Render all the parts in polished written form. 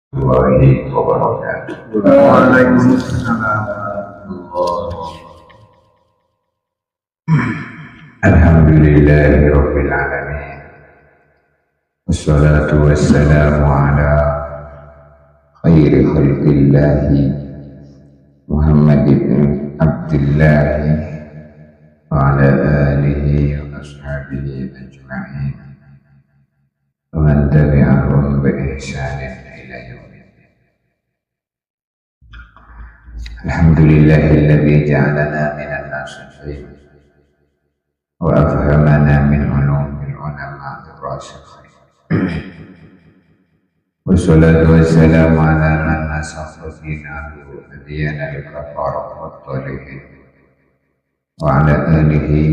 Warahmatullahi wabarakatuh. Waalaikumsalam. Alhamdulillahirabbil alamin. Wassalatu wassalamu ala khairi khalqillahi Muhammad ibn Abdullah wa ala alihi wa ashabihi ajma'in wa man tabi'ahum bi ihsanin ila yaumiddin. Alhamdulillahilladzi ja'alana minan nasihin wa afhamana min ulumil ulama ar-rasikhin. Wassalatu wassalamu ala man nasakha dinahu hadiyana al-kafarat wat-talihin wa ala alihi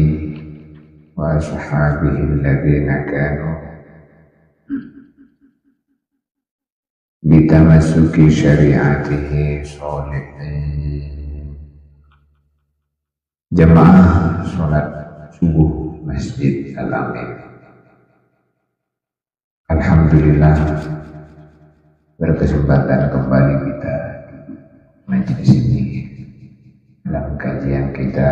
wa ashabihi alladhina kanu bitamassuki syari'atihi sholihin. Jamaah sholat subuh Masjid Al-Amin. Alhamdulillah, berkesempatan kembali kita majelis ini dalam kajian kita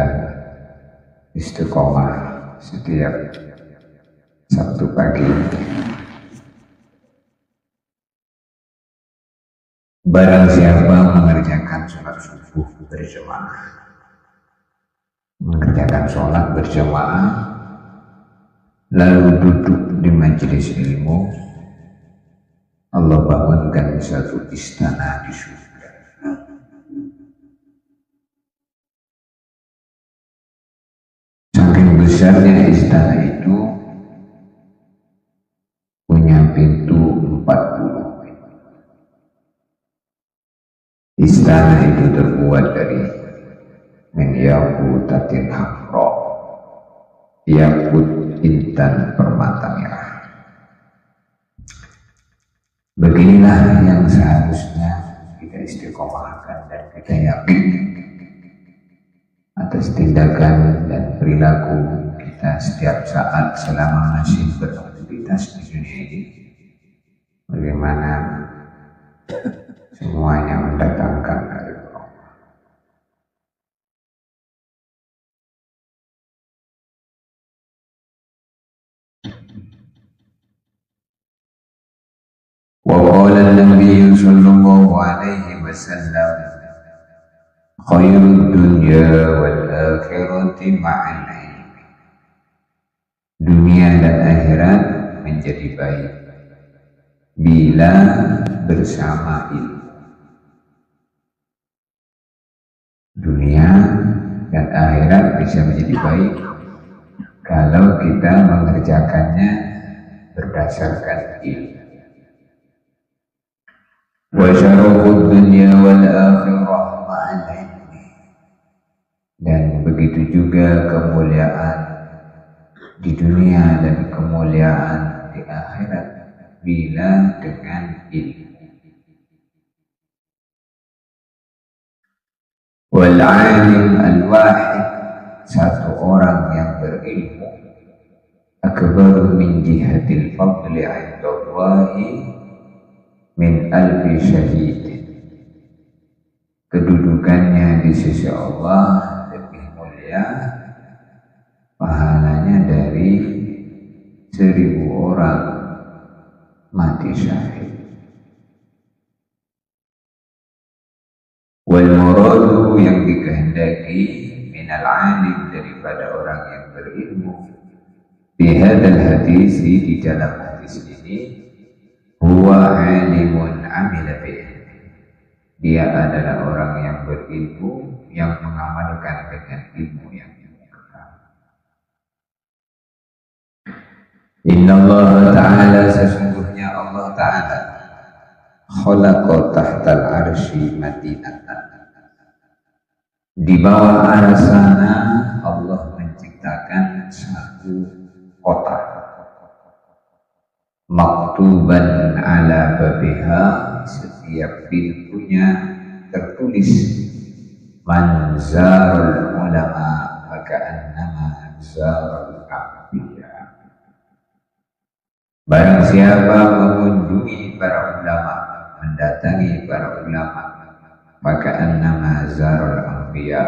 istiqomah setiap Sabtu pagi. Barang siapa mengerjakan sholat subuh berjamaah, mengerjakan sholat berjamaah, lalu duduk di majelis ilmu, Allah bangunkan satu istana di surga. Saking besarnya istana itu punya pintu 40. Istana itu terbuat dari min yaqutatin hamra, yakut intan permata merah. Beginilah yang seharusnya kita istiqomahkan dan kita yakin atas tindakan dan perilaku kita setiap saat selama masih beraktivitas di dunia ini, bagaimana semuanya mendatangkan dari Allah. Wa qala an-nabiy sallallahu alaihi wasallam, khairud dunya wal akhirati ma'al ilmi. Dunia dan akhirat menjadi baik bila bersama ilmu. Dunia dan akhirat bisa menjadi baik kalau kita mengerjakannya berdasarkan ilmu. Wa syarafud dunya wal akhirah ma'al ilmi. Dan begitu juga kemuliaan di dunia dan kemuliaan di akhirat bila dengan ilmu. Wal alim al-wahid, satu orang yang berilmu, akbar min jihatil fadli 'inda Allahi min alfi syahidin. Kedudukannya di sisi Allah lebih mulia pahalanya dari 1000 orang mati syahid. Wal muradu, yang dikehendaki, minal alim, daripada orang yang berilmu, bihadal hadis, di dalam hadis ini, huwa alimun amila bihi, dia adalah orang yang berilmu yang mengamalkan dengan ilmu yang diberikan. Inna Allah Ta'ala, sesungguhnya Allah Ta'ala, khalaqa tahtal arsy madinatan, di bawah arsy sana Allah menciptakan satu kota, maktuban ala babiha, setiap pintunya tertulis manzarul ulama faka'annama zarul anbiya. Barang siapa mengunjungi para ulama, mendatangi mendatangi para ulama, maka annama zarul anbiya,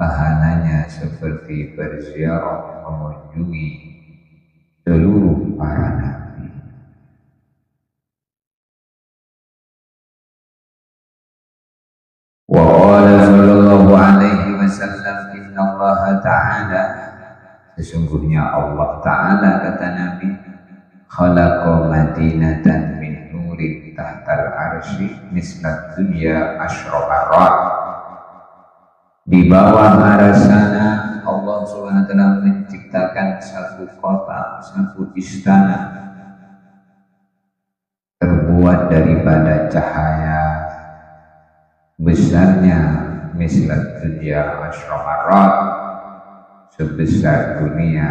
pahalanya seperti berziarah mengunjungi seluruh para nabi. Wa qala sallallahu alaihi wasallam, inna Allah ta'ala, sesungguhnya Allah ta'ala, kata Nabi, khalaqa madinatan min nurin tahtal arsy mislat dunya asyrabarat. Di bawah arasana Allah Subhanahu wa taala menciptakan satu kota, satu istana terbuat daripada cahaya besarnya mislat dunya asyrabarat, sebesar dunia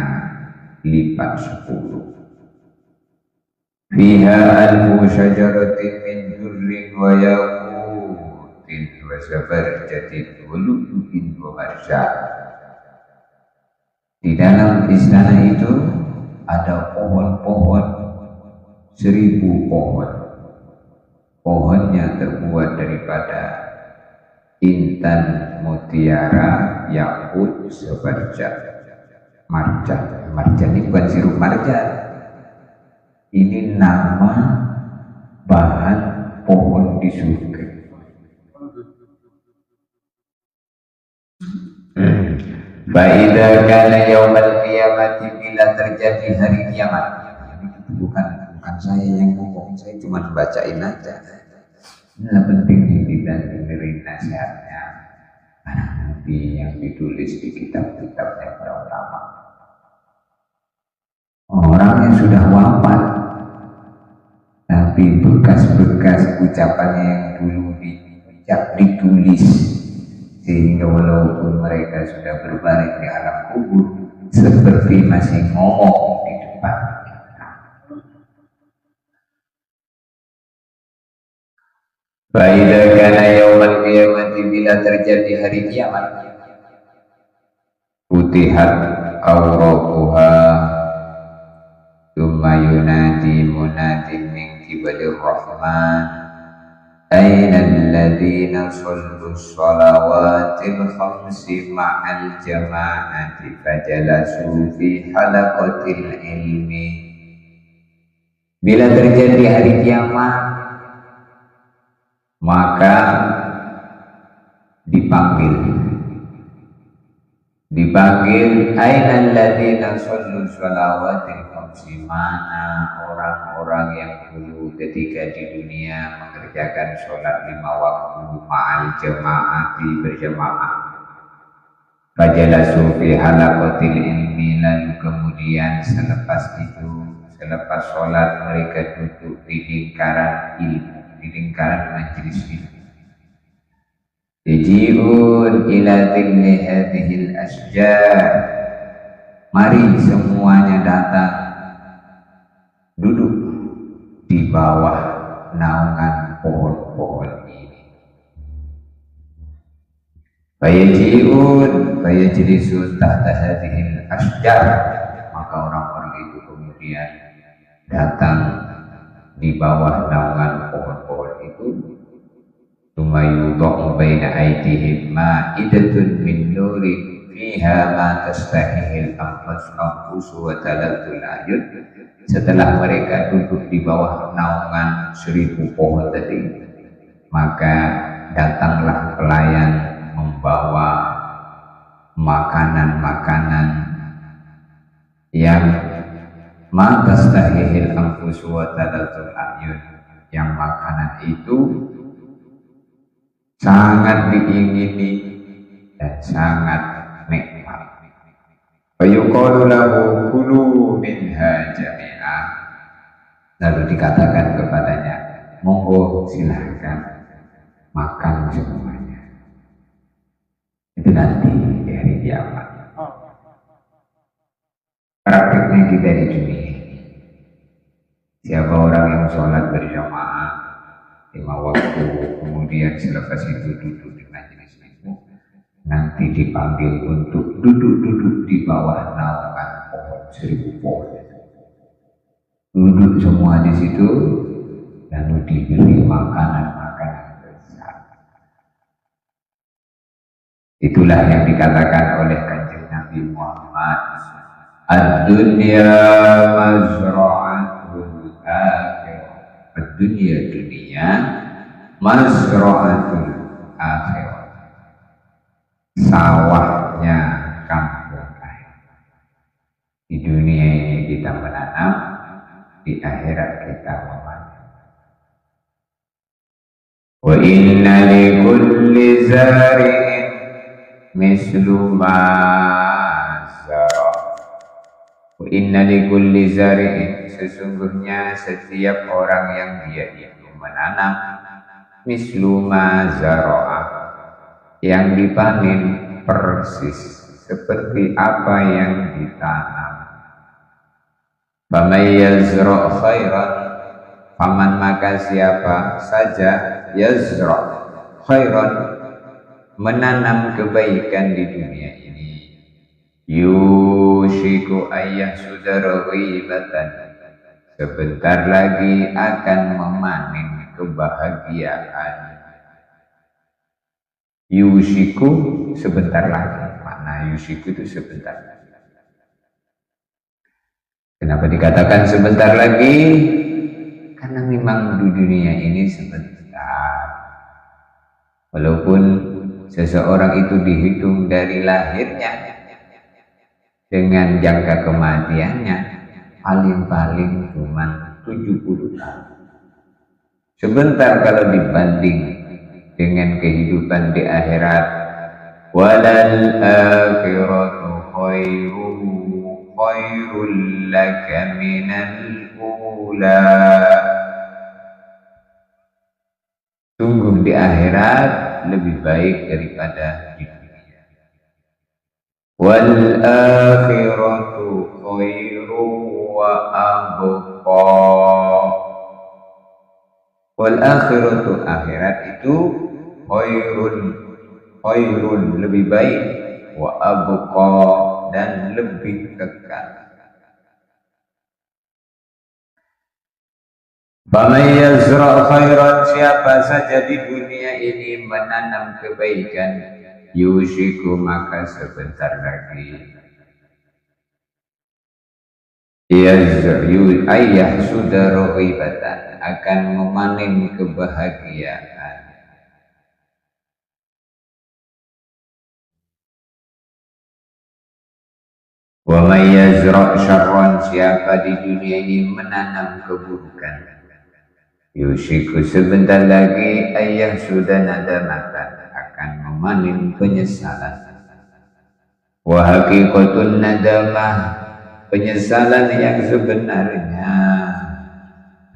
lipat 10. Fiha alfu syajaratin min durrin wa yaqutin wa zabarjatin wa lu'lu'in wa marjan. Di dalam istana itu ada pohon-pohon 1000 pohon. Pohonnya terbuat daripada intan, mutiara, yakut, zabarjat, marjan. Marjan ini bukan sirup marjan. Ini nama bahan pohon di surga. Fa'idha kana yaumal qiyamati, bila terjadi hari kiamat. Bukan saya yang ngomong, saya cuma bacain aja. Ini penting kita dengerin nasihatnya para nabi yang ditulis di kitab-kitabnya para ulama. Orang yang sudah wafat, tapi bekas-bekas ucapannya yang dulu ditulis, sehingga walaupun mereka sudah berbaring di alam kubur, seperti masih ngomong di depan kita. Fa'idha kana yaumal qiyamati, bila terjadi hari kiamat, futihat awraquha, thumma yunadi munadin min qibalir rahman, aina alladhina sallu shalawatil khamsi ma'al jama'ati fajalasu fi halaqatil ilmi. Bila terjadi hari kiamat, maka dipanggil ainal ladzina shallu shalawatil khamsi, mana orang-orang yang dulu ketika di dunia mengerjakan sholat 5 waktu ma'al jama'ati, berjamaah. Fajalasu fi halaqatil ilmi, lalu kemudian selepas sholat mereka duduk di lingkaran ilmu, di lingkaran majelis ilmu. Yaji'un ila dhilli hadhil asjar, mari semuanya datang duduk di bawah naungan pohon-pohon ini. Fayajlisun tahta hadhil asjar, maka orang-orang itu kemudian datang di bawah naungan pohon-pohon itu. Tumayudhu baina aydihim ma'idatun min nurin fiha ma tastahihil anfus wa talatul ayun. Setelah mereka duduk di bawah naungan 1000 pohon tadi, maka datanglah pelayan membawa makanan-makanan yang ma tastahihil anfus wa talatul ayun, yang makanan itu sangat diingini dan sangat nikmat. Fayuqalu lahu kulu minha jami'ah, lalu dikatakan kepadanya, monggo silahkan makan semuanya. Itu nanti di hari kiamat. Praktiknya kita di dunia, siapa orang yang sholat berjamaah 5 waktu, kemudian selepas itu duduk di majelis ilmu, nanti dipanggil untuk duduk-duduk di bawah naungan pohon 1000 pohon. Duduk semua di situ, lalu diberi makanan-makanan Itulah yang dikatakan oleh Kanjeng Nabi Muhammad, ad-dunya mazra'atul akhirah. Ad-dunya dunia mazra'atul akhirah, sawahnya kampung akhirat. Di dunia ini kita menanam, di akhirat kita memanen. Wa inna li kulli zari'in mislu ma zara. Wa inna li kulli zari'in, sesungguhnya setiap orang yang dia itu menanam, mislu ma zara'a, yang dipanen persis seperti apa yang ditanam. Faman yazra' khairan, faman maka siapa saja yazra' khairan, menanam kebaikan di dunia ini, yushiku ayyah sudara ghibatan, sebentar lagi akan memanen kebahagiaan. Yushiku sebentar lagi, makna yushiku itu sebentar lagi. Kenapa dikatakan sebentar lagi? Karena memang di dunia ini sebentar. Walaupun seseorang itu dihitung dari lahirnya dengan jangka kematiannya paling-paling cuma 70 tahun. Sebentar kalau dibanding dengan kehidupan di akhirat. Walal akhiratu khairul laka minal ula. Sungguh di akhirat lebih baik daripada di dunia. Wal akhiratu khairu wa abqa. Wal akhiratu, akhirat itu khairun lebih baik, wa abqa dan lebih kekal. Faman yazra' khairan, siapa saja di dunia ini menanam kebaikan, yushiku maka sebentar lagi ayah sudah rohibatan, akan memanen kebahagiaan. Wa may yazra' syarran, siapa di dunia ini menanam keburukan, yushiku sebentar lagi ayah sudah nadamatan, akan memanen penyesalan. Wa haqiqatun nadamah, penyesalan yang sebenarnya,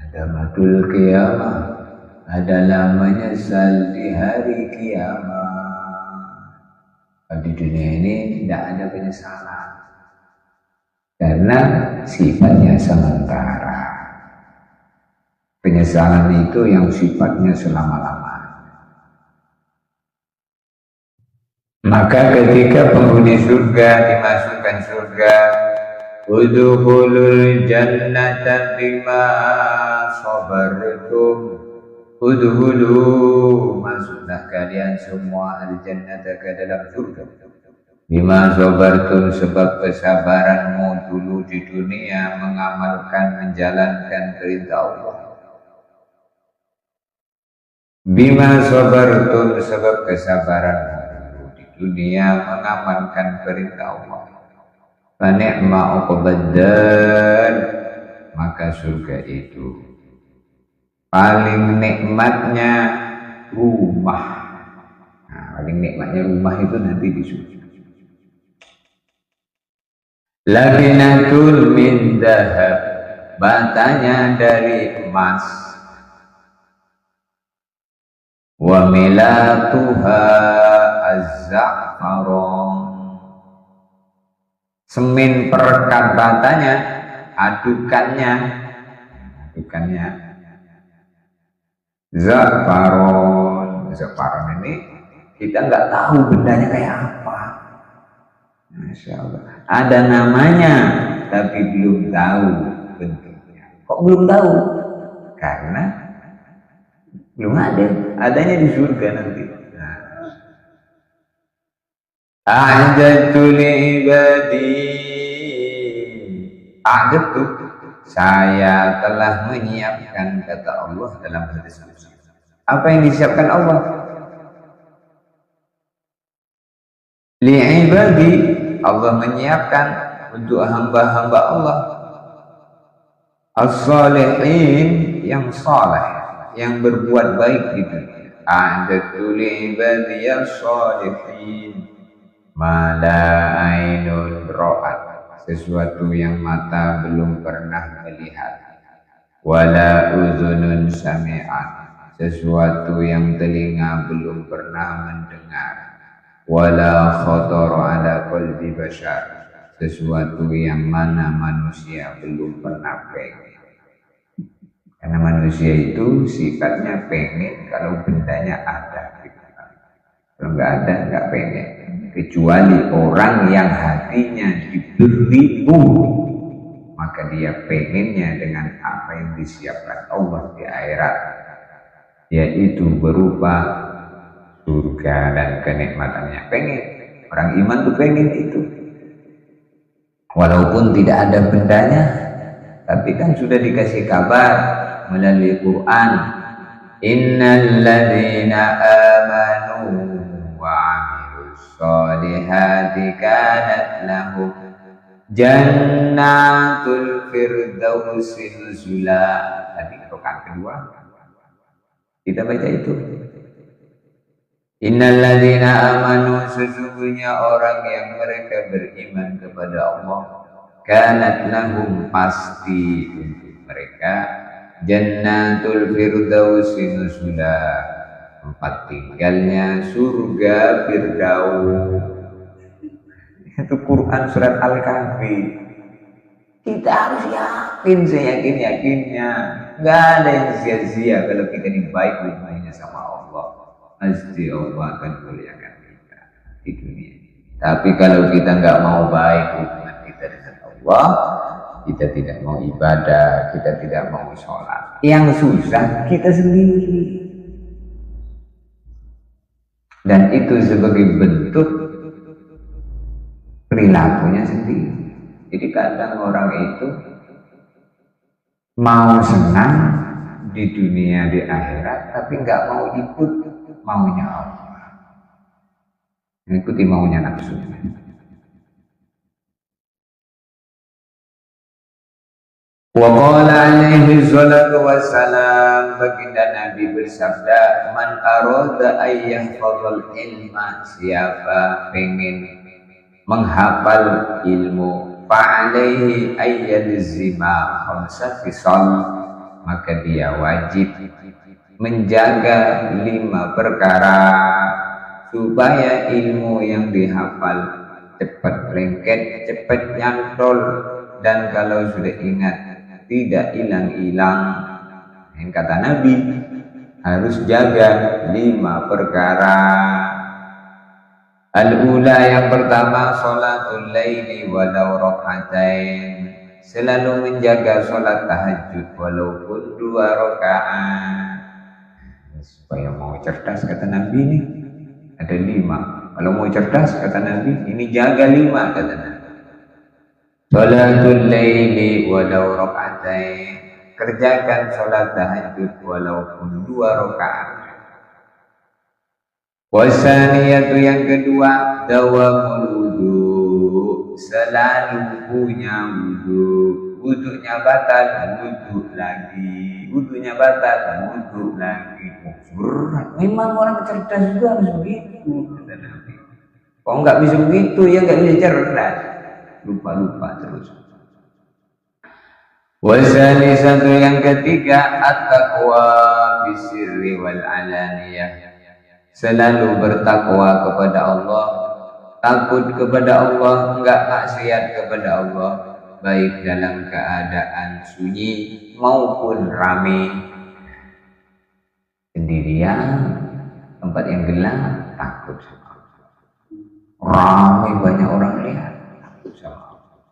nadamatul qiyamah, adalah menyesal di hari kiamat. Di dunia ini tidak ada penyesalan karena sifatnya sementara. Penyesalan itu yang sifatnya selama-lamanya. Maka ketika penghuni surga dimasukkan surga, udkhulul jannata bima sabartum, udkhulu, masuklah kalian semua al-jannata ke dalam surga, bima sabartum, sebab kesabaranmu dulu di dunia mengamalkan, menjalankan perintah Allah. Bima sabartum, sebab kesabaranmu dulu di dunia mengamalkan perintah Allah. Fani'ma uqbaddar, maka surga itu paling nikmatnya rumah. Nah, paling nikmatnya rumah itu nanti di surga. Labinatul min dahab, batanya dari emas. Wa milatuha az-za'faron, semen perekat batanya, adukannya za'faron. Za'faron ini kita nggak tahu bendanya kayak apa. Masya Allah. Ada namanya tapi belum tahu bentuknya. Kok belum tahu? Karena belum ada. Adanya di surga nanti. A'dadtu li'ibadi, a'dadtu, saya telah menyiapkan, kata Allah dalam hadis Qudsi. Apa yang disiapkan Allah? Li'ibadi, Allah menyiapkan untuk hamba-hamba Allah as-salihin, yang saleh, yang berbuat baik di dunia. A'dadtu li'ibadi as-salihin ma la ainun ra'at, sesuatu yang mata belum pernah melihat, wala uzunun sami'at, sesuatu yang telinga belum pernah mendengar, wala khatara ala qalbi bashar, sesuatu yang mana manusia belum pernah pengen. Karena manusia itu sifatnya pengen kalau bendanya ada. Kalau nggak ada, nggak pengen. Kecuali orang yang hatinya diberi nur, maka dia pengennya dengan apa yang disiapkan Allah di akhirat, yaitu berupa surga dan kenikmatannya. Pengen. Orang iman tuh pengen itu. Walaupun tidak ada bendanya, tapi kan sudah dikasih kabar melalui Quran, innal ladzina amanu wa 'amilus sholihati kanat lahum jannatul firdausi nuzula. Tadi rakaat kedua kita baca itu, innal ladzina amanu, sesungguhnya orang yang mereka beriman kepada Allah, kanat lahum, pasti untuk mereka, jannatul firdausi nuzula, tempat tinggalnya surga Firdaus. Itu Quran surat Al-Kahfi. Kita harus yakin, seyakin-yakinnya. Nggak ada yang sia-sia kalau kita dibaik hubungannya sama Allah. Pasti Allah akan muliakan kita di dunia. Tapi kalau kita nggak mau baik hubungan kita dengan Allah, kita tidak mau ibadah, kita tidak mau sholat, yang susah kita sendiri. Dan itu sebagai bentuk perilakunya sendiri. Jadi kadang orang itu mau senang di dunia, di akhirat, tapi nggak mau ikut maunya Allah, mengikuti maunya nafsu. Wa qala alaihi salatu wassalam, baginda Nabi bersabda, man arada ayyahfazal ilma, siapa pengen menghafal ilmu, fa'alaihi ayyalzima khamsa fisal, maka dia wajib menjaga 5 perkara supaya ilmu yang dihafal cepat lengket, cepat nyantol, dan kalau sudah ingat tidak hilang-hilang. Yang kata Nabi, harus jaga 5 perkara. Al-ula, yang pertama, sholatul laili walau rakaatain, selalu menjaga sholat tahajud walaupun 2 rakaat. Supaya mau cerdas, kata Nabi, ini ada 5. Kalau mau cerdas, kata Nabi, ini jaga 5, kata Nabi. Sholatul laili walau rakaatain, kerjakan sholat tahajud walaupun 2 rakaat. Wasaniyatu, yang kedua, dawamul wudu, selalu punya wudu. Wudunya batal, wudu lagi. Wudunya batal, wudu lagi. Berat. Memang orang cerdas juga harus begitu, kata Nabi. Kalau nggak bisa begitu, ya nggak bisa cerdas. Lupa-lupa terus. Wasani, satu yang ketiga, at-taqwa bisirri wal alaniyah, selalu bertakwa kepada Allah, takut kepada Allah, enggak maksiat kepada Allah, baik dalam keadaan sunyi maupun ramai. Sendirian, tempat yang gelap, takut sama Allah. Ramai, banyak orang lihat, takut sama Allah.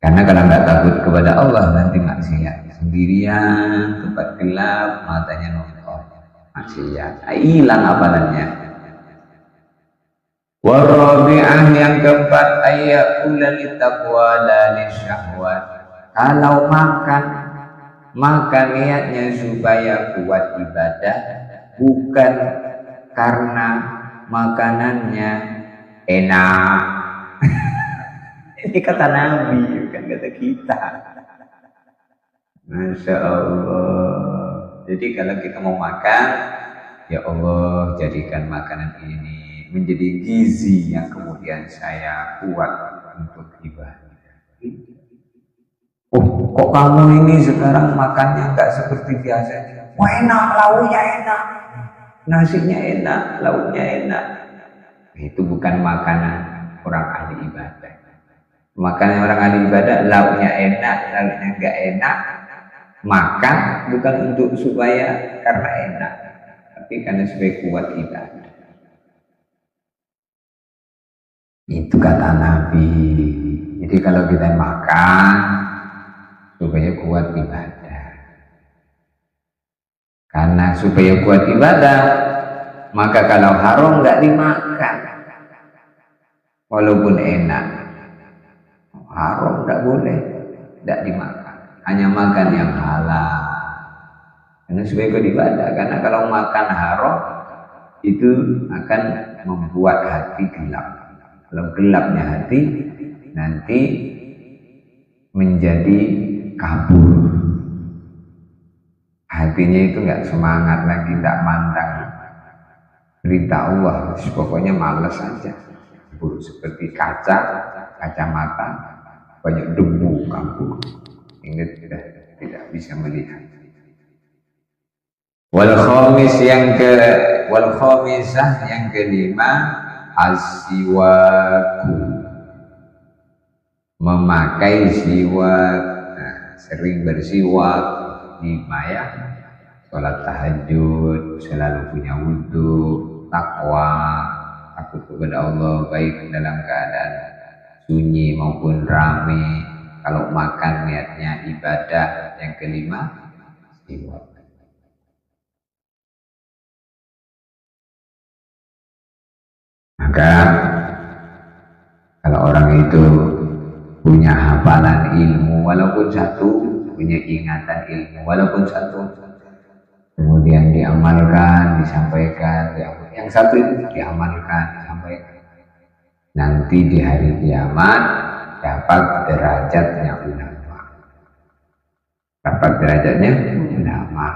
Karena kalau nggak takut kepada Allah, nanti maksiat. Sendirian, tempat gelap, matanya nonton, maksiat, hilang amalannya. Warabi'ah yang keempat ayyakula litaqwa la lisyahwat. Kalau makan niatnya supaya kuat ibadah, bukan karena makanannya enak. Ini kata Nabi, bukan kata kita. Masya Allah. Jadi kalau kita mau makan, ya Allah jadikan makanan ini menjadi gizi yang kemudian saya kuat untuk ibadah. Oh, kok kamu ini sekarang makannya nggak seperti biasa? Wah, enak, lauknya enak, nasinya enak, lauknya enak. Itu bukan makanan orang ahli ibadah. Makanan orang ahli ibadah, lauknya enak, lauknya nggak enak. Makan bukan untuk supaya karena enak, tapi karena supaya kuat ibadah. Itu kata Nabi. Jadi kalau kita makan supaya kuat ibadah. Karena supaya kuat ibadah, maka kalau haram nggak dimakan. Walaupun enak, haram nggak boleh, nggak dimakan. Hanya makan yang halal. Karena supaya kuat ibadah. Karena kalau makan haram itu akan membuat hati gelap. Kalau gelapnya hati, nanti menjadi kabur. Hatinya itu nggak semangat lagi, nggak mandang berita Allah. Pokoknya malas saja. Seperti kacamata, banyak debu kabur. Ingat tidak bisa melihat. Wal khamisah yang kelima, as-siwaku, memakai siwak. Sering bersiwak, 5 ya. Sholat tahajud, selalu punya wudhu, takwa, takut kepada Allah, baik dalam keadaan sunyi maupun rame. Kalau makan niatnya ibadah. Yang kelima, siwak. Maka kalau orang itu punya hafalan ilmu walaupun satu, punya ingatan ilmu walaupun satu, kemudian diamalkan, disampaikan, yang satu itu diamalkan, disampaikan, nanti di hari kiamat dapat derajatnya ulama. Dapat derajatnya ulama.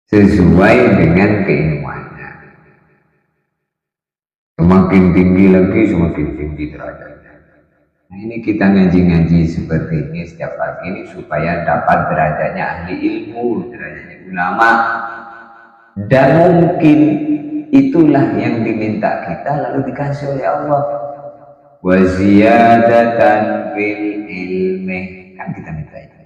Sesuai dengan keilmuannya. Semakin tinggi lagi, semakin tinggi derajatnya. Nah, ini kita ngaji-ngaji seperti ini setiap pagi ini supaya dapat derajatnya ahli ilmu, derajatnya ulama. Dan mungkin itulah yang diminta kita lalu dikasih oleh Allah. Wa ziyadatan fil ilmi, kan kita minta itu.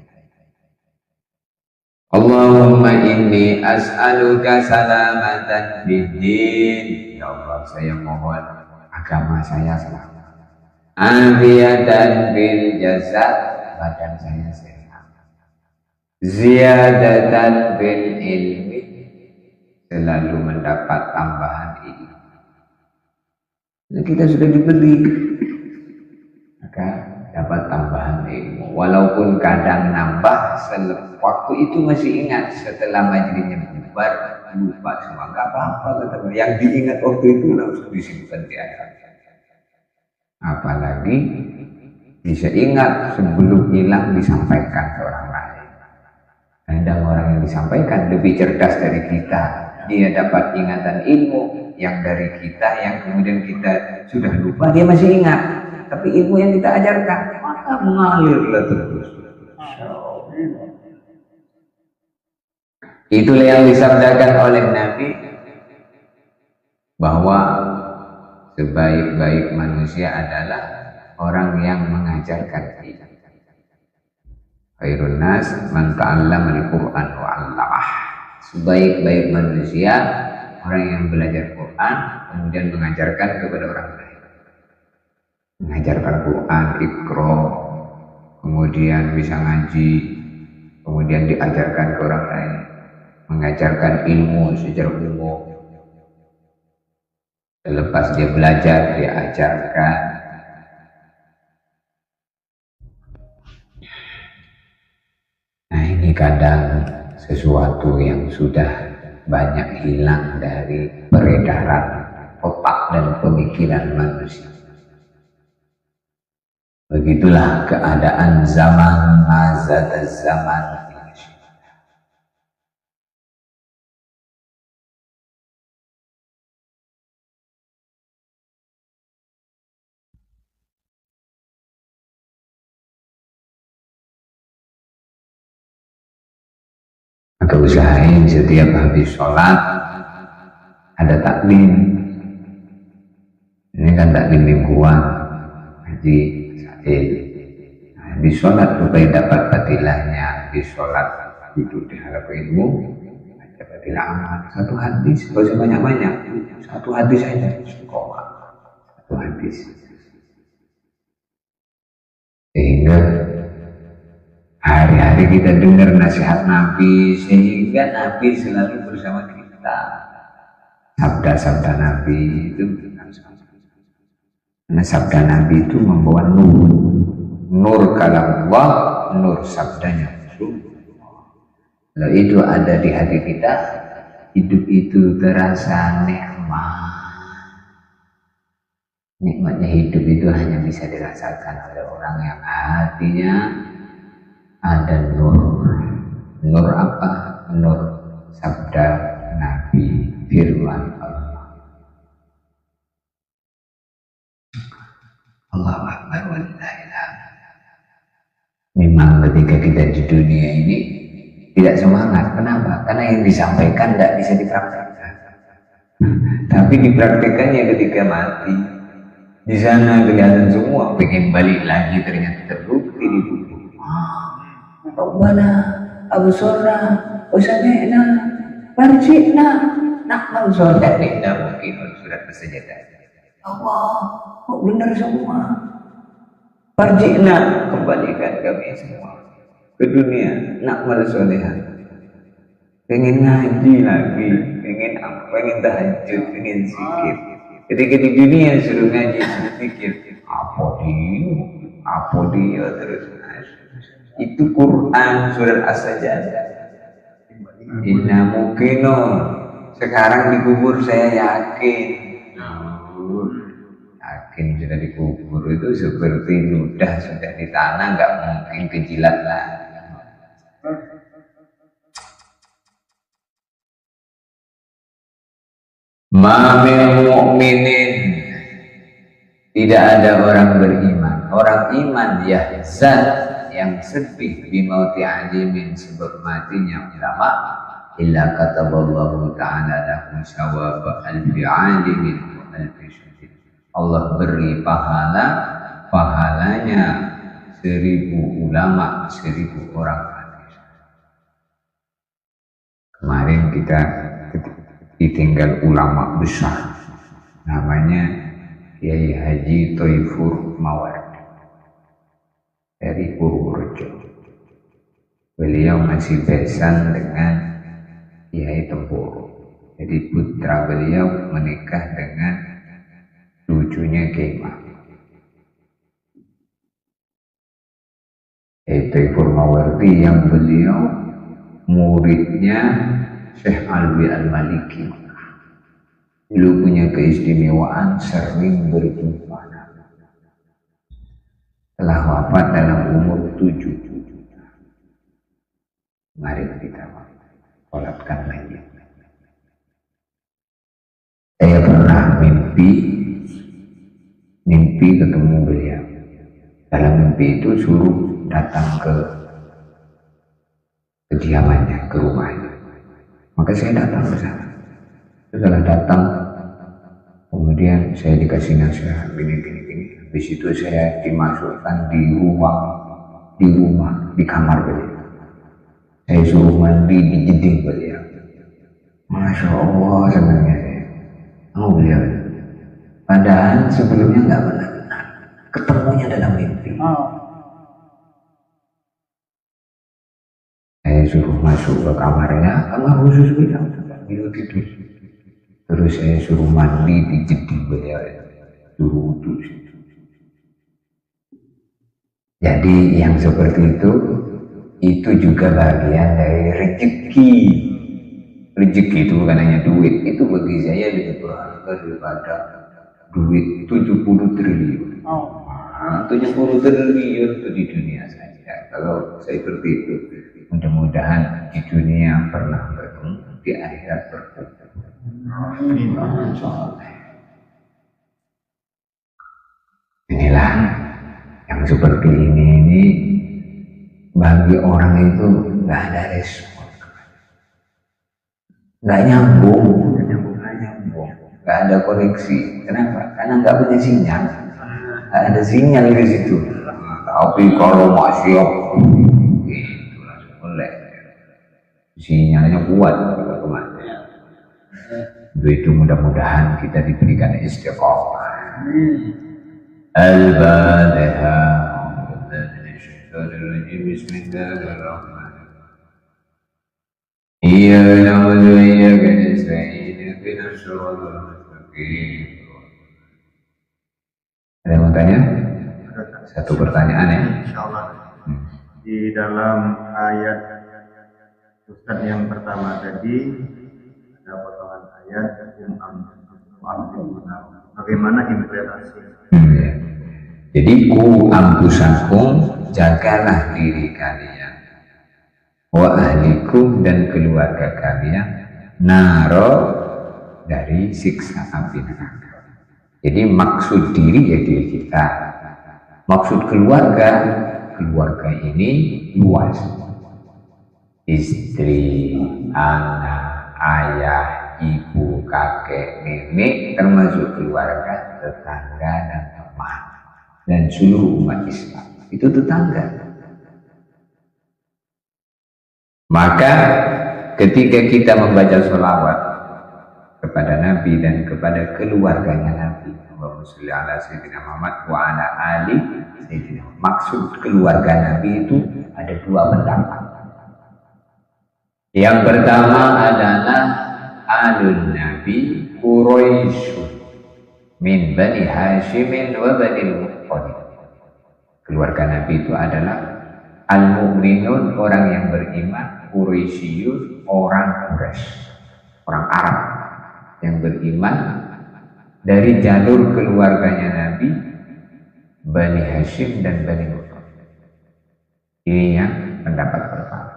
Allahumma inni as'aluka salamatan fiddin. Ya Allah, saya mohon agama saya selamat. Afiatan fil jasad, badan saya sehat. Ziyadatan fil ilmi, selalu mendapat tambahan ilmu. Nah, kita sudah diberi, maka dapat tambahan ilmu. Walaupun kadang nambah, waktu itu masih ingat, setelah majlisnya bubar, lupa semua. Gak apa-apa, kata yang diingat waktu itu langsung disimpan di akal. Apalagi bisa ingat sebelum hilang disampaikan ke orang lain. Kadang orang yang disampaikan lebih cerdas dari kita. Dia dapat ingatan ilmu yang dari kita, yang kemudian kita sudah lupa, dia masih ingat. Tapi ilmu yang kita ajarkan, maka mengalirlah terus. Itulah yang disabdakan oleh Nabi, bahwa sebaik-baik manusia adalah orang yang mengajarkan ilmu. Khairun nas man ta'allama al-Qur'an wa 'allamah. Sebaik-baik manusia orang yang belajar Quran kemudian mengajarkan kepada orang lain. Mengajarkan Quran, Iqra, kemudian bisa ngaji, kemudian diajarkan ke orang lain. Mengajarkan ilmu secara umum, Selepas dia belajar, dia ajarkan. Nah, ini kadang sesuatu yang sudah banyak hilang dari peredaran otak dan pemikiran manusia. Begitulah keadaan zaman mazat zaman. Maka usahain setiap habis sholat ada taklim. Ini kan taklim mingguan, haji, sadil. Habis sholat supaya dapat fadilahnya, habis sholat duduk di hadapan ilmu, baca fadilah amal. Satu hadis, gak usah banyak-banyak. Satu hadis saja, satu hadis. Sehingga hari-hari kita dengar nasihat Nabi, sehingga Nabi selalu bersama kita. Sabda-sabda Nabi itu benar. Karena sabda Nabi itu membawa nur. Nur kalam Allah, nur sabdanya. Kalau itu ada di hati kita, hidup itu terasa nikmat. Nikmatnya hidup itu hanya bisa dirasakan oleh orang yang hatinya ada nur. Nur apa? Nur sabda Nabi, firman Allah. Allahu Akbar walillahilhamd. Memang ketika kita di dunia ini tidak semangat. Kenapa? Karena yang disampaikan tidak bisa dipraktekkan. Tapi dipraktekannya ketika mati. Di sana kelihatan semua, pengen balik lagi ternyata terbukti di kubur. Rabbana absorna usami'na farji'na na'mal sholihin. Mungkin surat As-Sajdah. Allah, kok benar semua. Farji'na, kembalikan kami semua ke dunia, na'mal sholihin. Pengen ngaji lagi, pengen apa? Pengen tahajud, pengen zikir. Ketika di dunia suruh ngaji, suruh zikir, apa dia terus. Itu Quran surat As-Sajdah. Inna mungkinun. Sekarang dikubur saya yakin. Yakin sudah dikubur itu seperti ludah sudah di tanah, nggak mungkin kejilat lah. Ma min mu'minin, tidak ada orang beriman, orang iman yahzan, yang sedih bimauti alimin, sebab matinya ulama, illa kataballahu ta'ala lahu sawaba alfi alimin wa alfi syahid. Allah beri pahalanya 1000 ulama, 1000 orang hadis. Kemarin kita ditinggal ulama besar, namanya Kiai Haji Thoifur Mawardi dari Purworejo. Beliau masih besan dengan Kiai Tempuru. Jadi putra beliau menikah dengan cucunya Kiai Mahmud. Kiai Thoifur Mawardi yang beliau muridnya Syekh Alwi Al-Maliki. Beliau punya keistimewaan sering berjumpa. Telah wafat dalam umur 7. Mari kita sholatkan lagi. Saya pernah mimpi ketemu beliau. Dalam mimpi itu suruh datang ke kediamannya, ke rumahnya. Maka saya datang ke sana. Setelah datang, kemudian saya dikasih nasihat gini. Habis itu saya dimasukkan di rumah, di kamar beliau. Saya suruh mandi di jeding beliau. Masya Allah, senangnya saya. Oh beliau. Padahal sebelumnya nggak pernah kenal. Ketemunya dalam mimpi. Saya suruh masuk ke kamarnya, kamar khusus beliau tidur. Terus saya suruh mandi di jeding beliau, suruh wudu. Jadi yang seperti itu juga bagian dari rezeki. Rezeki itu bukan hanya duit, itu bagi saya lebih berharga daripada duit 70 triliun. 70 triliun itu di dunia saja. Kalau saya seperti itu, mudah-mudahan di dunia pernah bertemu, di akhirat bertemu. Inilah yang seperti ini bagi orang itu nggak ada respon, nggak nyambung, nggak ada koneksi. Kenapa? Karena nggak punya sinyal, nggak ada sinyal di situ. Tapi kalau masih itu langsung melek, sinyalnya kuat kalau kemana. Itu mudah-mudahan kita diberikan istiqomah. Al-Fatihah. Bismillahirrahmanirrahim. Iyyaka na'budu wa iyyaka nasta'in. Ihdinas siratal mustaqim. Ada yang mau tanya? Satu pertanyaan ya. Insyaallah. Di dalam ayat Ustaz yang pertama tadi ada potongan ayat yang bagaimana implementasi? Jadi ku ampusakum, jagalah diri kalian, wa ahlikum, dan keluarga kalian, naro, dari siksa api neraka. Jadi maksud diri ya diri kita, maksud keluarga ini luas. Istri, anak, ayah, ibu, kakek, nenek, termasuk keluarga, tetangga, dan teman, dan seluruh umat Islam. Itu tetangga. Maka ketika kita membaca sholawat kepada Nabi dan kepada keluarganya Nabi, Allahumma sholli ala sayyidina Muhammad wa ala ali sayyidina, maksud keluarga Nabi itu ada dua pendapat. Yang pertama adalah alun Nabi Quraisyun min Bani Hashimin wa Bani Muttalib. Keluarga Nabi itu adalah al-mu'minun, orang yang beriman, Quraisyun, orang Quraisy, orang Arab yang beriman dari jalur keluarganya Nabi, Bani Hashim dan Bani Muttalib. Ini yang pendapat pertama.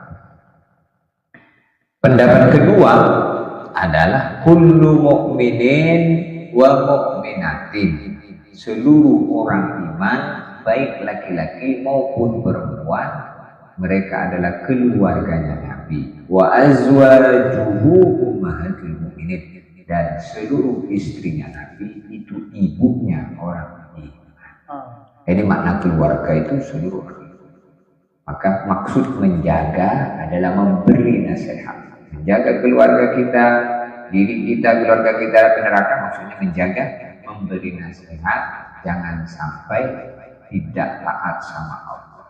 Pendapat kedua adalah kullu mu'minin wa mu'minatin, seluruh orang iman baik laki-laki maupun perempuan, mereka adalah keluarganya Nabi. Wa azwajuhu ummahatul mu'minin, dan seluruh istrinya Nabi itu ibunya orang iman. Ini makna keluarga itu seluruh. Maka maksud menjaga adalah memberi nasihat. Menjaga keluarga kita, diri kita, keluarga kita ke neraka, maksudnya menjaga, memberi nasihat, jangan sampai tidak taat sama Allah.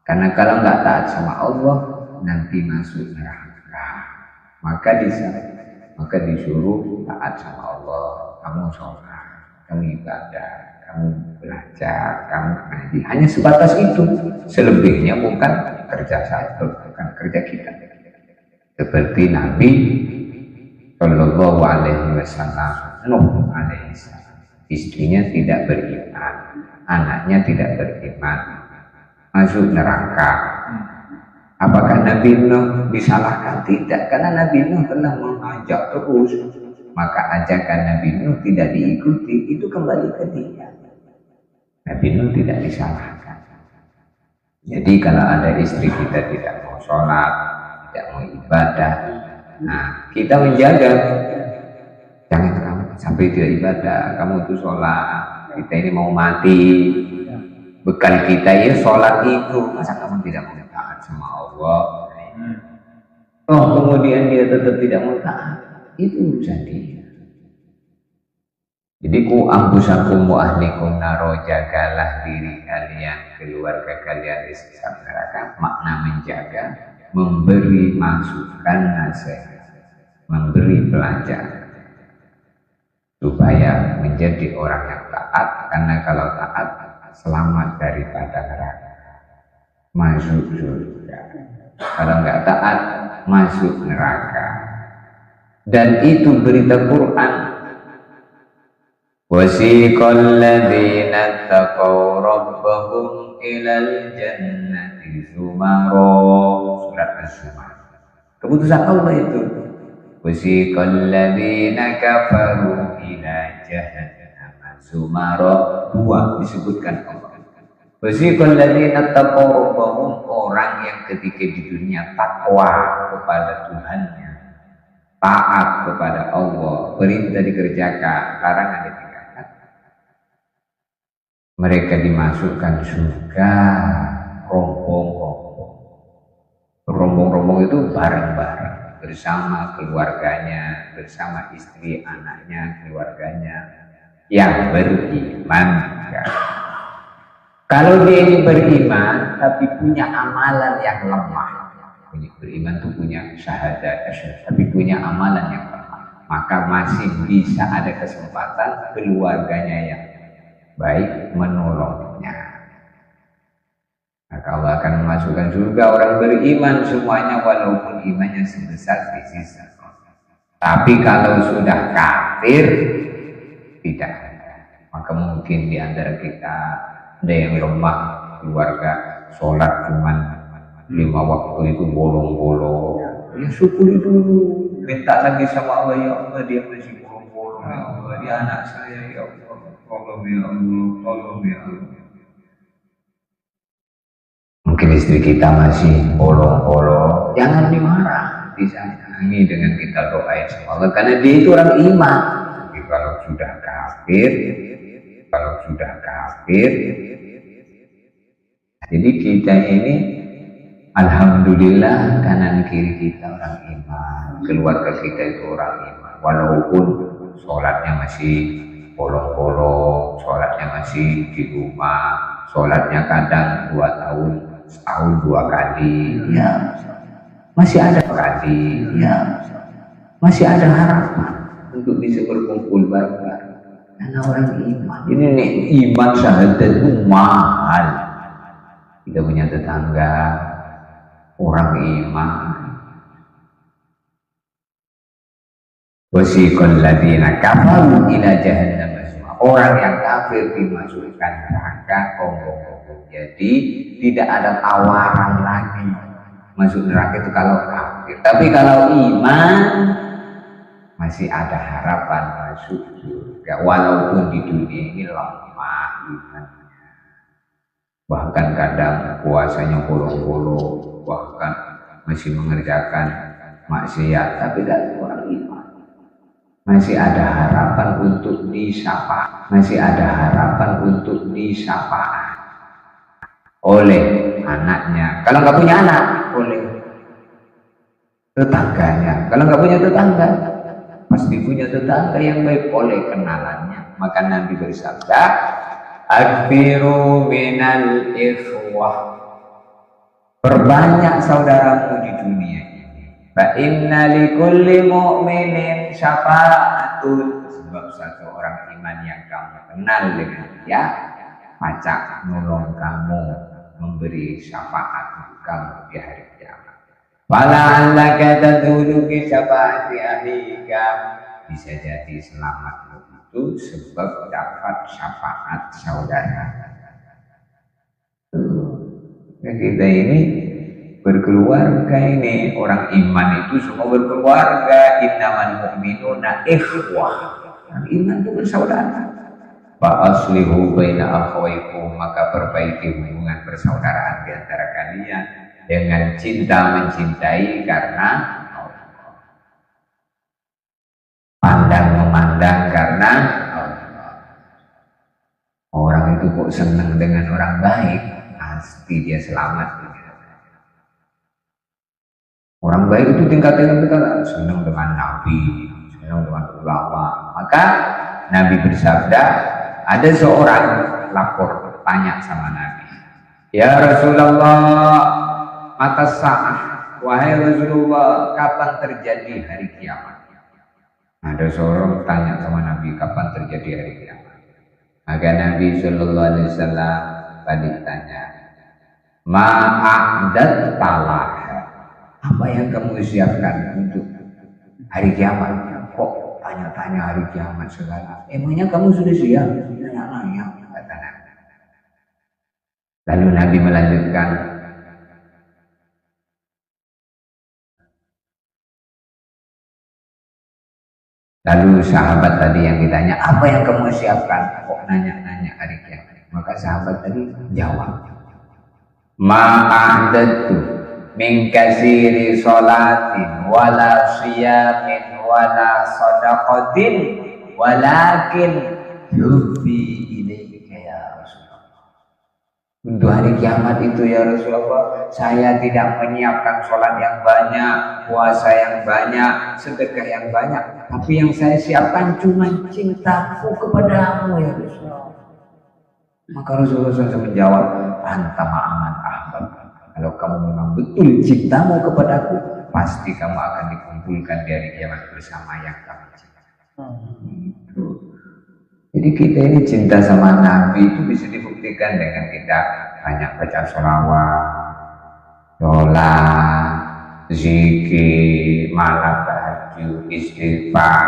Karena kalau nggak taat sama Allah, nanti masuk neraka. Maka disuruh taat sama Allah. Kamu sholat, kamu ibadah, kamu belajar, kamu ngaji. Hanya sebatas itu. Selebihnya bukan kerja saya, bukan kerja kita. Seperti Nabi Shallallahu Alaihi Wasallam, Nuh alaihi salam, istrinya tidak beriman, anaknya tidak beriman, masuk neraka. Apakah Nabi Nuh disalahkan? Tidak, karena Nabi Nuh telah mengajak terus. Maka ajakan Nabi Nuh tidak diikuti, itu kembali ke dia. Nabi Nuh tidak disalahkan. Jadi kalau ada istri kita tidak mau sholat, tidak mau ibadah, nah kita menjaga, jangan kamu sampai tidak ibadah, kamu itu sholat, kita ini mau mati, bekal kita ya sholat itu, masa kamu tidak mau taat sama Allah? Oh kemudian dia tetap tidak mau taat, itu urusan dia. Jadi ku ampusakum wa ahlikum naro, jagalah diri kalian, keluarga kalian di siksa neraka. Makna menjaga, memberi masukan nasihat, memberi pelajaran. supaya menjadi orang yang taat, karena kalau taat selamat daripada neraka, masuk surga. Kalau nggak taat masuk neraka. Dan itu berita Quran. Wasiqal ladzina taqaw rabbahum ilal jannati zumara. Surat Az-Zumar. Keputusan Allah itu. Wasiqal ladzina kafaru ila jahannam zumara. Dua disebutkan Allah. Wasiqal ladzina taqaw rabbahum, orang yang ketika di dunia takwa kepada Tuhannya, taat kepada Allah, perintah dikerjakan, larangan ditinggalkan, mereka dimasukkan surga rombong-rombong. Rombong-rombong itu bareng-bareng, bersama keluarganya, bersama istri, anaknya, keluarganya yang beriman. Kalau dia ini beriman tapi punya amalan yang lemah, beriman itu punya syahadat, tapi punya amalan yang lemah, maka masih bisa ada kesempatan keluarganya yang baik menolongnya. Maka Allah akan memasukkan surga orang beriman semuanya, walaupun imannya sebesar biji sawi. Tapi kalau sudah kafir, tidak ada. Maka mungkin di antara kita ada yang lemah keluarga, sholat cuman 5 waktu itu bolong-bolong. Ya syukur itu, minta lagi sama Allah, ya Allah dia masih bolong-bolong, ya Allah dia anak saya, ya Allah tolong ya Allah, tolong ya Allah. Mungkin istri kita masih bolong-bolong, jangan dimarah, disayangi dengan kita doain sama Allah, karena dia itu orang iman. Tapi kalau sudah kafir, jadi kita ini alhamdulillah kanan kiri kita orang iman, keluarga kita itu orang iman, walaupun sholatnya masih bolong-bolong, sholatnya masih di rumah, sholatnya kadang 2 tahun, setahun 2 kali, ya masih ada kali, ya masih ada harapan untuk bisa berkumpul bareng-bareng karena orang iman. Ini nih, iman syahadat itu mahal. Kita punya tetangga orang iman. Wasiqal ladzina kafaru ila jahannam. Orang yang kafir dimasukkan neraka. Jadi tidak ada tawaran lagi masuk neraka itu kalau kafir. Tapi kalau iman masih ada harapan masuk surga, walaupun di dunia ini lemah imannya. Bahkan kadang puasanya bolong-bolong, bahkan masih mengerjakan maksiat, tapi tidak orang iman. Masih ada harapan untuk disapa, oleh anaknya. Kalau nggak punya anak, oleh tetangganya. Kalau nggak punya tetangga, pasti punya tetangga yang baik, oleh kenalannya. Maka Nabi bersabda, "Aktsiru minal ikhwah." Perbanyak saudaramu di dunia ini. Fa inna likulli mu'minin syafa'atun. Sebab satu orang iman yang kamu kenal dengan dia, pacak nolong kamu, memberi syafaat untuk kamu di hari kiamat. Fala'allaka tadkhulu fi syafa'ati ahlika. Bisa jadi selamat itu sebab dapat syafaat saudara. Nah, kita ini berkeluarga, ini orang iman itu semua berkeluarga. Innamal mu'minuna ikhwah. Orang iman itu bersaudara. Fa aslihu baina akhawaykum, maka perbaiki hubungan persaudaraan di antara kalian dengan cinta mencintai karena Allah. Pandang memandang karena Allah. Orang itu kok senang dengan orang baik, pasti dia selamat. Orang baik itu tingkat-tingkat senang dengan Nabi, senang dengan ulama. Maka Nabi bersabda, ada seorang lapor tanya sama Nabi, "Ya Rasulullah, mata sa'ah, wahai Rasulullah, kapan terjadi hari kiamat?" Ada seorang tanya sama Nabi, kapan terjadi hari kiamat? Maka Nabi Shallallahu Alaihi Wasallam balik tanya, ma'adat talah, apa yang kamu siapkan untuk hari kiamat? Kok tanya-tanya hari kiamat segala? Emangnya kamu sudah siap? Nanya-nanya, kata Nabi. Lalu Nabi melanjutkan, lalu sahabat tadi yang ditanya, apa yang kamu siapkan? Kok nanya-nanya hari kiamat? Maka sahabat tadi jawab, ma'adatu min kasiri sholatin wala siyamin wala sadaqatin walakin hubbi ilaika ya Rasulullah. Untuk hari kiamat itu ya Rasulullah, saya tidak menyiapkan sholat yang banyak, puasa yang banyak, sedekah yang banyak, tapi yang saya siapkan cuma cintaku kepadamu ya Rasulullah. Maka Rasulullah SAW menjawab, anta ma'aman ahbab. Kalau kamu memang betul cintamu kepadaku, pasti kamu akan dikumpulkan di hari kiamat bersama yang kamu cinta. Jadi kita ini cinta sama Nabi itu bisa dibuktikan dengan kita banyak baca sholawat, sholat, zikir, malam tahajud, istighfar.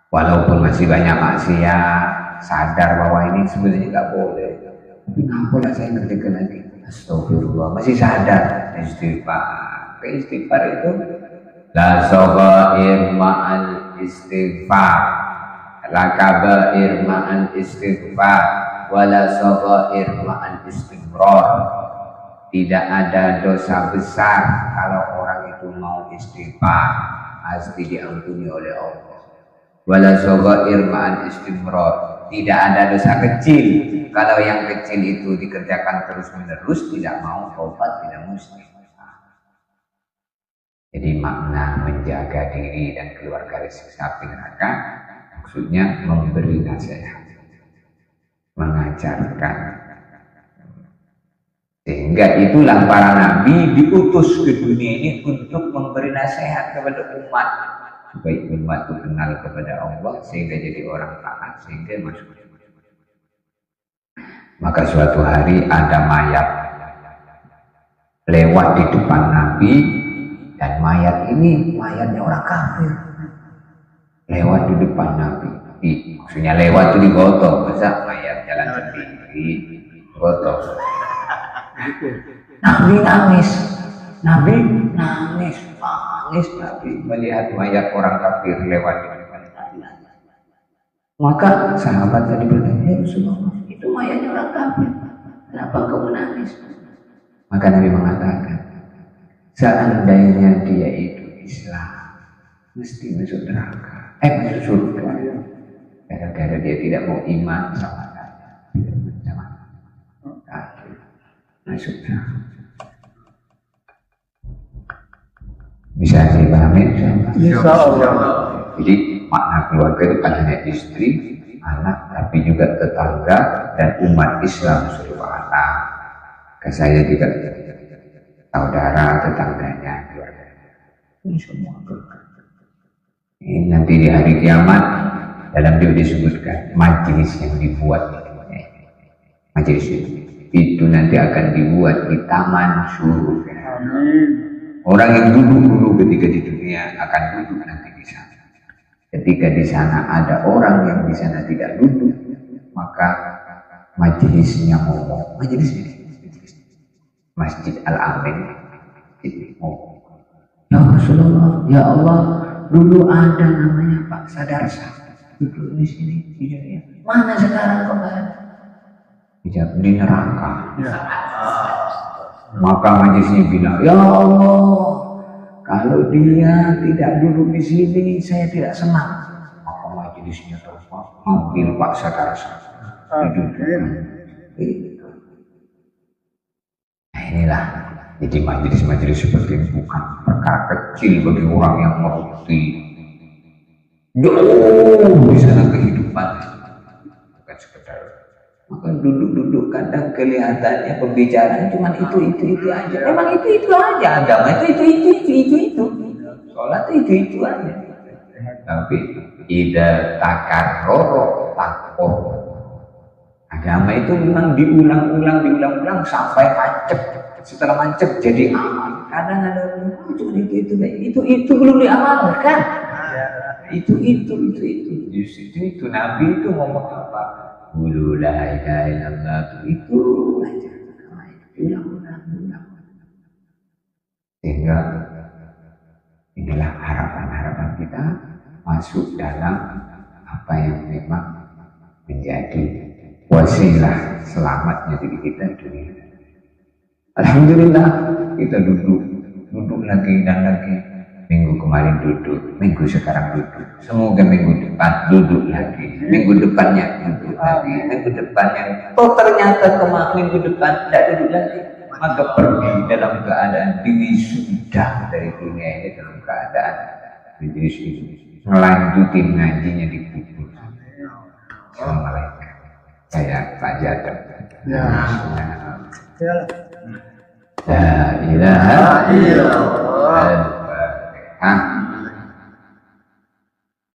Walaupun masih banyak maksiat, sadar bahwa ini sebenarnya nggak boleh. Tapi kenapa saya ngerjakan lagi? Astagfirullah, masih sadar istighfar. Istighfar itu la sabair ma'al istighfar, la kabair ma'al istighfar, wala sabair ma'al istimrar. Tidak ada dosa besar kalau orang itu mau istighfar, pasti diampuni oleh Allah. Wala sabair ma'al istimrar. Tidak ada dosa kecil kalau yang kecil itu dikerjakan terus-menerus, tidak mau taubat, tidak mesti. Jadi makna menjaga diri dan keluarga dari siksa api neraka maksudnya memberi nasihat, mengajarkan. Sehingga itulah para nabi diutus ke dunia ini untuk memberi nasihat kepada umat, supaya umat itu kenal kepada Allah sehingga jadi orang taat, sehingga masuk. Maka suatu hari ada mayat lewat di depan Nabi, dan mayat ini mayatnya orang kafir. Lewat di depan Nabi, maksudnya lewat itu digotong, masa mayat jalan sendiri gotong. Nabi nangis, Nabi melihat mayat orang kafir lewat di depan Nabi. Maka sahabat tadi bertanya, ya Rasulullah, itu mayatnya orang kafir, kenapa kamu nangis? Maka Nabi mengatakan, seandainya dia itu Islam, mesti masuk neraka, masuk surga. Gara-gara dia tidak mau iman sama kafir, masuk neraka. Bisa dipahami? Insya Allah. Jadi makna keluarga itu kan hanya istri, anak, tapi juga tetangga dan umat Islam seluruh alam. Ke saya juga saudara, tetangganya, keluarganya. Ini semua keluarga. Ini nanti di hari kiamat dalam dia disebutkan majelis yang dibuat di dunia ini. Majelis itu nanti akan dibuat di taman surga. Orang yang duduk dulu ketika di dunia akan duduk nanti di sana. Ketika di sana ada orang yang di sana tidak duduk, maka majelisnya ngomong. Majelisnya Masjid Al-Amin ngomong. Ya Rasulullah, ya Allah, dulu ada namanya Pak Sadarsa duduk di sini di dunia. Mana sekarang kembali? Di neraka. Maka majelisnya bilang, ya Allah, kalau dia tidak duduk di sini, saya tidak senang. Maka majelisnya ambil Pak Sadarsa didudukkan. Nah inilah, jadi majelis-majelis seperti ini bukan perkara kecil bagi orang yang mengerti. Jauh di sana kehidupan, bukan sekedar. Maka duduk-duduk kadang kelihatannya pembicaraan cuma itu aja. Memang itu aja, agama itu. Sholat itu aja. Tapi ida takarroro takoh. Agama itu memang diulang-ulang sampai mancep. Setelah mancep jadi aman. Kadang ada cuma itu belum diamalkan. Itu. Justru itu Nabi itu ngomong apa? Qulu la ilaha illallah itu aja. Ulang. Sehingga inilah harapan kita masuk dalam apa yang memang menjadi wasilah selamatnya diri kita di dunia. Alhamdulillah kita duduk lagi dan lagi. Minggu kemarin duduk, minggu sekarang duduk. Semoga minggu depan duduk lagi, minggu depannya duduk lagi, minggu depannya. Oh ternyata minggu depan tidak duduk lagi. Maka pergi dalam keadaan sudah dari dunia ini dalam keadaan menjadi melanjutin ngajinya di kubur. Assalamualaikum. Saya Pak Jadab. La ilaha illallah.